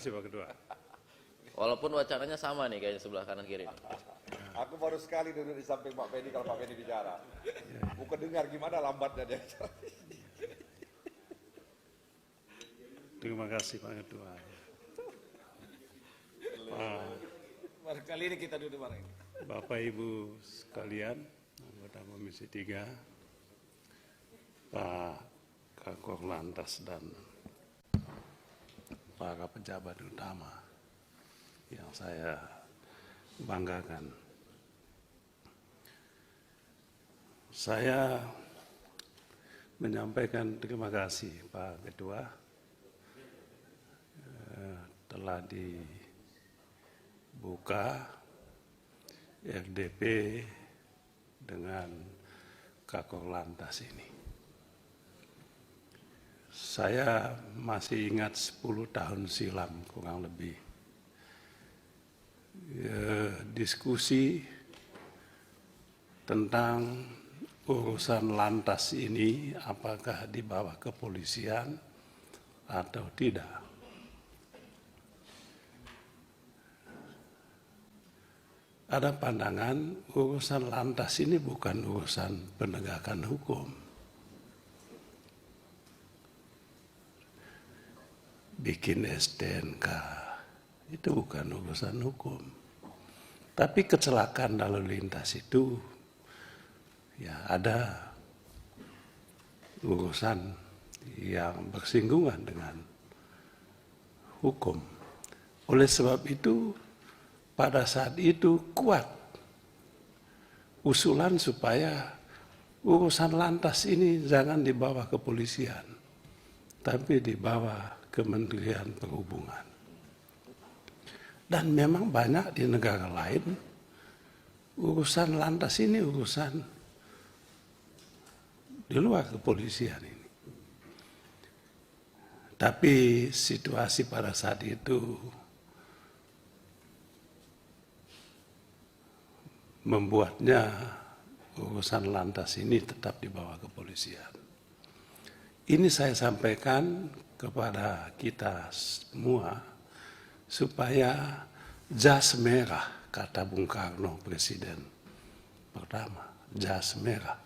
kasih Pak Ketua. Walaupun wacananya sama nih kayaknya sebelah kanan kiri. Aku baru sekali duduk di samping Pak Penny kalau Pak Penny bicara. Bukan dengar gimana lambatnya dia. Terima kasih Pak Ketua. Baru kali ini kita duduk bareng. Bapak Ibu sekalian, anggota Komisi 3, Pak Kakor Lantas dan para pejabat utama yang saya banggakan. Saya menyampaikan terima kasih Pak Ketua telah dibuka RDP dengan Kakor Lantas ini. Saya masih ingat 10 tahun silam kurang lebih. Diskusi tentang urusan lantas ini apakah di bawah kepolisian atau tidak. Ada pandangan urusan lantas ini bukan urusan penegakan hukum. Bikin STNK itu bukan urusan hukum. Tapi kecelakaan lalu lintas itu ya ada urusan yang bersinggungan dengan hukum. Oleh sebab itu pada saat itu kuat usulan supaya urusan lantas ini jangan di bawah kepolisian, tapi di bawah Kementerian Perhubungan. Dan memang banyak di negara lain urusan lantas ini urusan di luar kepolisian ini. Tapi situasi pada saat itu membuatnya urusan lantas ini tetap di bawah kepolisian. Ini saya sampaikan kepada kita semua supaya jas merah, kata Bung Karno Presiden pertama, jas merah.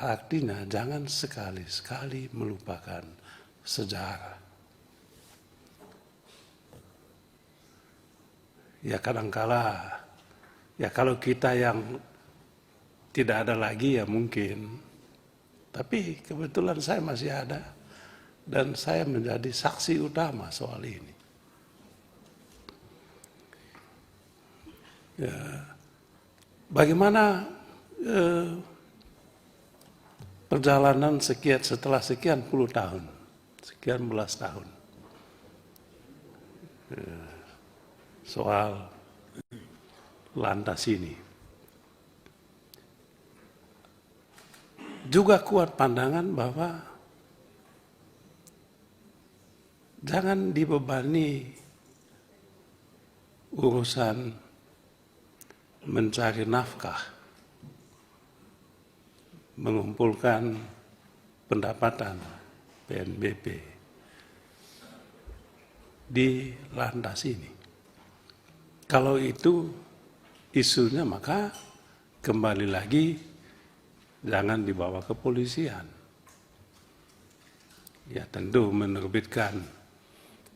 Artinya jangan sekali-sekali melupakan sejarah. Ya kadangkala, ya kalau kita yang tidak ada lagi ya mungkin. Tapi kebetulan saya masih ada dan saya menjadi saksi utama soal ini. Ya, bagaimana perjalanan setelah sekian puluh tahun, sekian belas tahun, soal lantas ini. Juga kuat pandangan bahwa jangan dibebani urusan mencari nafkah, mengumpulkan pendapatan PNBP di lantas ini. Kalau itu isunya maka kembali lagi jangan dibawa kepolisian. Ya tentu menerbitkan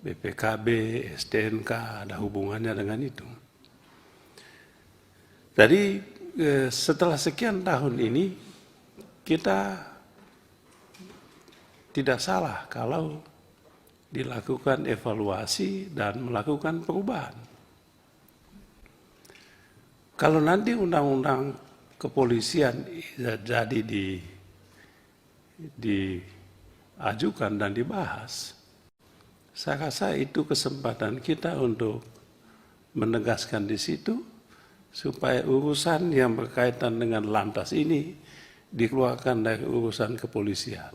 BPKB, STNK ada hubungannya dengan itu. Jadi setelah sekian tahun ini kita tidak salah kalau dilakukan evaluasi dan melakukan perubahan. Kalau nanti undang-undang kepolisian jadi diajukan dan dibahas, saya rasa itu kesempatan kita untuk menegaskan di situ supaya urusan yang berkaitan dengan lantas ini dikeluarkan dari urusan kepolisian.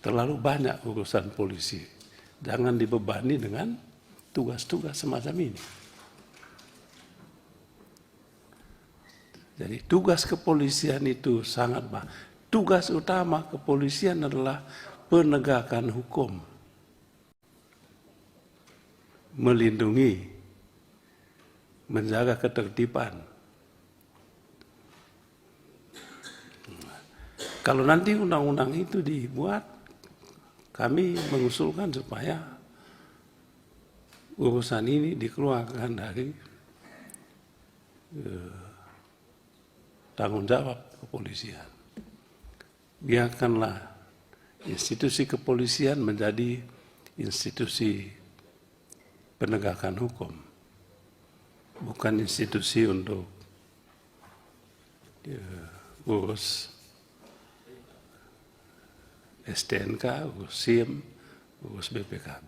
Terlalu banyak urusan polisi. Jangan dibebani dengan tugas-tugas semacam ini. Jadi tugas kepolisian itu sangat banyak. Tugas utama kepolisian adalah penegakan hukum. melindungi, menjaga ketertiban. Kalau nanti undang-undang itu dibuat, kami mengusulkan supaya urusan ini dikeluarkan dari tanggung jawab kepolisian. Biarkanlah institusi kepolisian menjadi institusi penegakan hukum, bukan institusi untuk urus STNK, urus SIM, urus BPKB.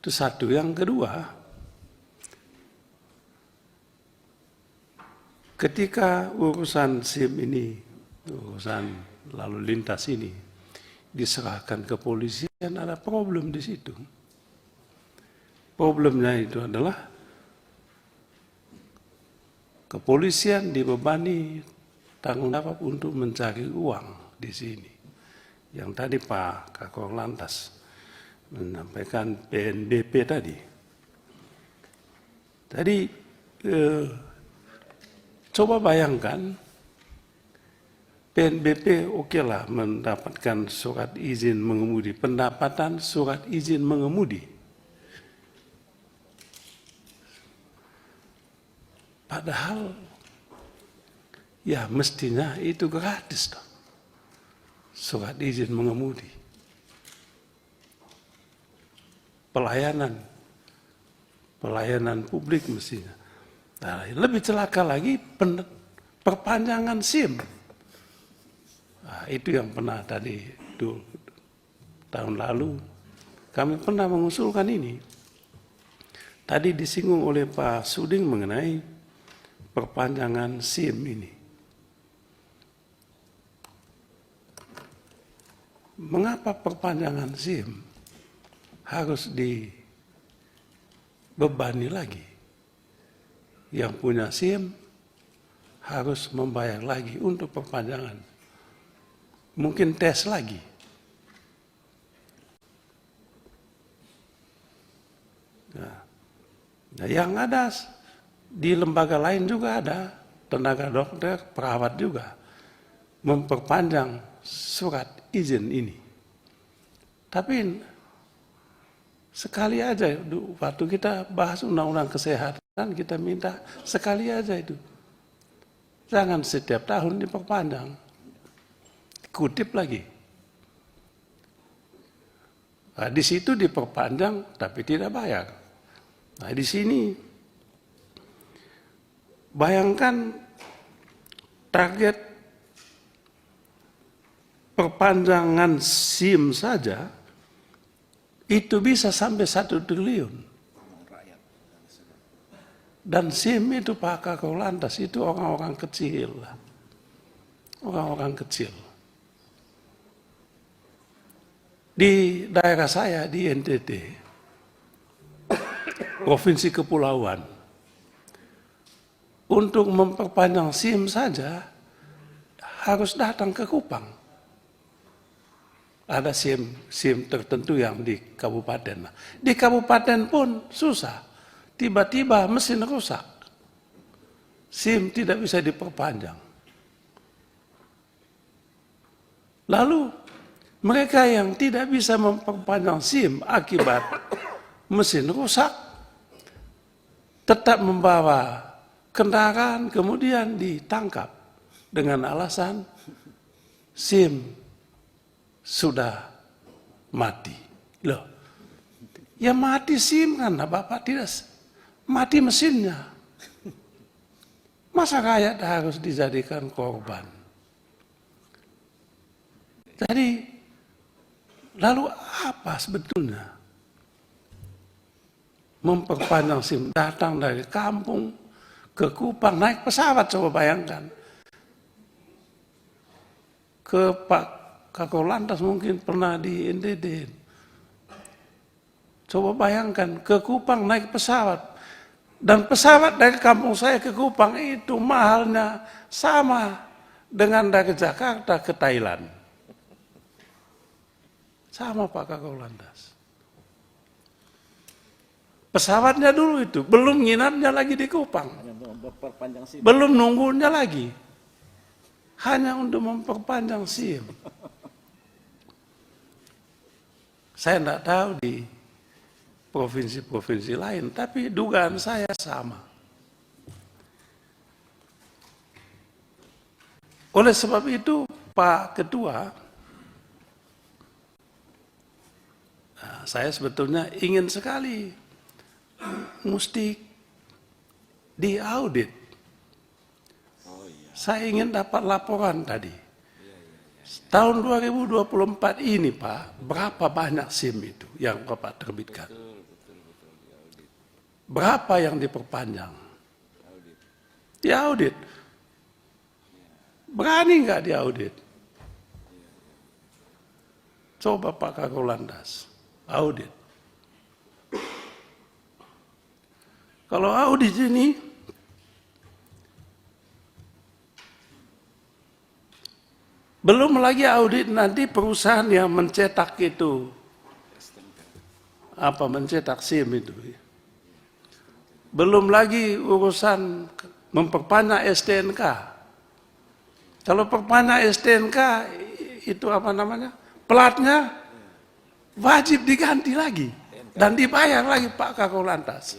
Itu satu. Yang kedua, ketika urusan SIM ini, urusan lalu lintas ini diserahkan ke polisian, ada problem di situ. Problemnya itu adalah kepolisian dibebani tanggung jawab untuk mencari uang di sini. Yang tadi Pak Kakor Lantas menyampaikan PNBP tadi. Tadi coba bayangkan PNBP okelah mendapatkan surat izin mengemudi, pendapatan surat izin mengemudi. Padahal ya mestinya itu gratis dong. Surat izin mengemudi. Pelayanan publik mestinya. Nah, lebih celaka lagi perpanjangan SIM. Nah, itu yang pernah tadi tahun lalu kami pernah mengusulkan ini. Tadi disinggung oleh Pak Suding mengenai perpanjangan SIM ini. Mengapa perpanjangan SIM harus dibebani lagi? Yang punya SIM harus membayar lagi untuk perpanjangan. Mungkin tes lagi. Nah, yang ada di lembaga lain juga ada tenaga dokter, perawat juga memperpanjang surat izin ini. Tapi sekali aja, waktu kita bahas undang-undang kesehatan, kita minta sekali aja itu. Jangan setiap tahun diperpanjang. Kutip lagi. Nah, di situ diperpanjang tapi tidak bayar. Nah, di sini bayangkan target perpanjangan SIM saja itu bisa sampai 1 triliun. Dan SIM itu Pak Kakor Lantas itu orang-orang kecil. Orang-orang kecil. Di daerah saya di NTT, Provinsi Kepulauan, untuk memperpanjang SIM saja harus datang ke Kupang. Ada SIM tertentu yang di kabupaten. Di kabupaten pun susah. Tiba-tiba mesin rusak. SIM tidak bisa diperpanjang. Lalu mereka yang tidak bisa memperpanjang SIM akibat mesin rusak tetap membawa kendaraan kemudian ditangkap dengan alasan SIM sudah mati. Loh, ya mati SIM kan, Bapak tidak mati mesinnya. Masa rakyat harus dijadikan korban? Jadi, lalu apa sebetulnya? Memperpanjang SIM, datang dari kampung ke Kupang, naik pesawat, coba bayangkan. Ke Pak Kakor Lantas mungkin pernah di NTT. Coba bayangkan, ke Kupang naik pesawat. Dan pesawat dari kampung saya ke Kupang itu mahalnya sama dengan dari Jakarta ke Thailand. Sama Pak Kakor Lantas. Pesawatnya dulu itu, belum nginapnya lagi di Kupang. Hanya untuk memperpanjang SIM. Belum nunggunya lagi. Hanya untuk memperpanjang SIM. Saya tidak tahu di provinsi-provinsi lain, tapi dugaan saya sama. Oleh sebab itu, Pak Ketua, saya sebetulnya ingin sekali mesti diaudit. Saya ingin dapat laporan tadi. Tahun 2024 ini Pak, berapa banyak SIM itu yang Bapak terbitkan? Berapa yang diperpanjang? Diaudit. Berani nggak diaudit? Coba Pak Kakor Lantas, audit. Kalau audit ini, belum lagi audit nanti perusahaan yang mencetak itu, mencetak SIM itu. Belum lagi urusan memperpanjang STNK. Kalau perpanjang STNK itu platnya wajib diganti lagi dan dibayar lagi Pak Kakor Lantas.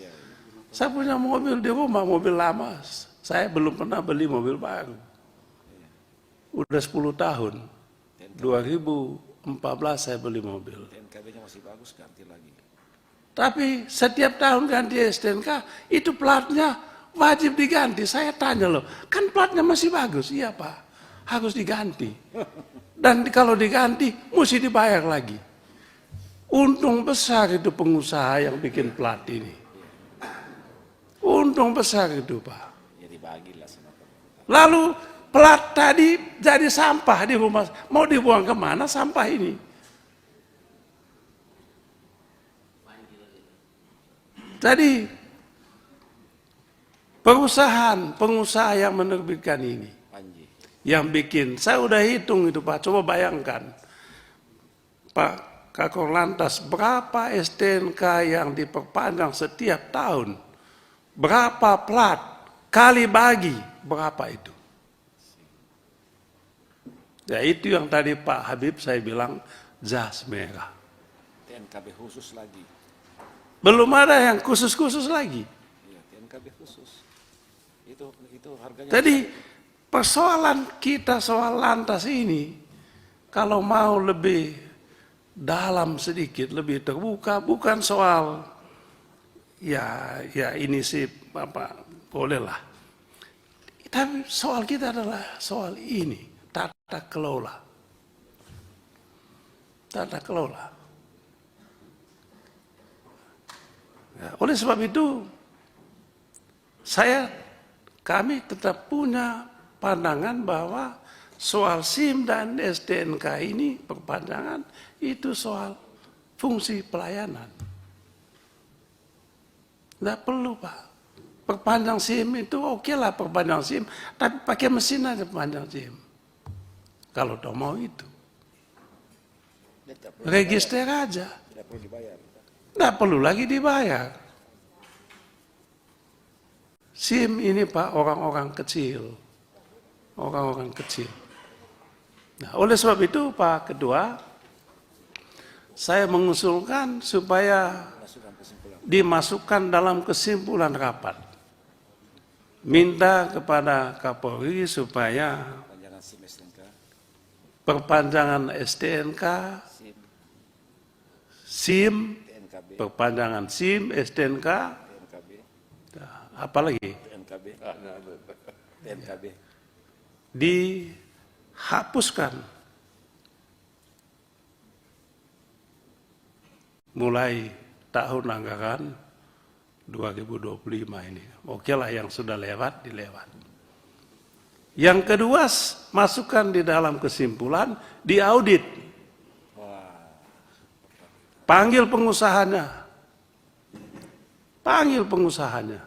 Saya punya mobil di rumah, mobil lama. Saya belum pernah beli mobil baru. Udah 10 tahun. 2014 saya beli mobil. TNKB-nya masih bagus, ganti lagi. Tapi setiap tahun ganti STNK, itu platnya wajib diganti. Saya tanya loh, kan platnya masih bagus? Iya Pak, harus diganti. Dan kalau diganti, mesti dibayar lagi. Untung besar itu pengusaha yang bikin plat ini. Untung besar itu Pak. Ya dibagilah sama pemerintah. Lalu plat tadi jadi sampah di rumah. Mau dibuang kemana sampah ini? Jadi pengusaha yang menerbitkan ini, yang bikin, saya udah hitung itu Pak, coba bayangkan. Pak Kakor Lantas, berapa STNK yang diperpanjang setiap tahun? Berapa plat? Kali bagi, berapa itu? Ya itu yang tadi Pak Habib saya bilang, jas merah. TNKB khusus lagi. Belum ada yang khusus-khusus lagi. Iya, TNKB khusus. Itu harganya. Jadi persoalan kita soal lantas ini, kalau mau lebih dalam sedikit, lebih terbuka, bukan soal ya ini sih bolehlah. Tapi soal kita adalah soal ini, tata kelola. Tata kelola. Ya, oleh sebab itu, kami tetap punya pandangan bahwa soal SIM dan STNK ini perpanjangan itu soal fungsi pelayanan. Tidak perlu Pak. Perpanjang SIM itu oke lah perpanjang SIM, tapi pakai mesin aja perpanjang SIM. Kalau toh mau itu. Register aja. Tidak perlu dibayar. Tidak perlu lagi dibayar. SIM ini Pak orang-orang kecil. Orang-orang kecil. Nah, oleh sebab itu Pak Ketua, saya mengusulkan supaya dimasukkan dalam kesimpulan rapat. Minta kepada Kapolri supaya Panjangan SIM STNK. perpanjangan STNK, SIM, TNKB. perpanjangan SIM, STNK, TNKB. apalagi TNKB. TNKB. dihapuskan mulai tahun anggaran 2025 ini. Oke lah yang sudah lewat, dilewat. Yang kedua, masukkan di dalam kesimpulan, diaudit. Panggil pengusahanya. Panggil pengusahanya.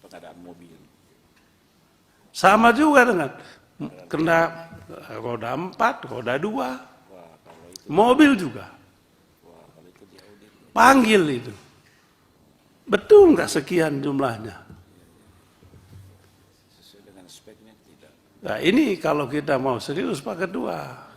Pengadaan mobil. Sama juga dengan kena roda 4, roda 2, mobil juga. Panggil itu. Betul nggak sekian jumlahnya? Sesuai dengan speknya tidak. Nah ini kalau kita mau serius Pak Ketua.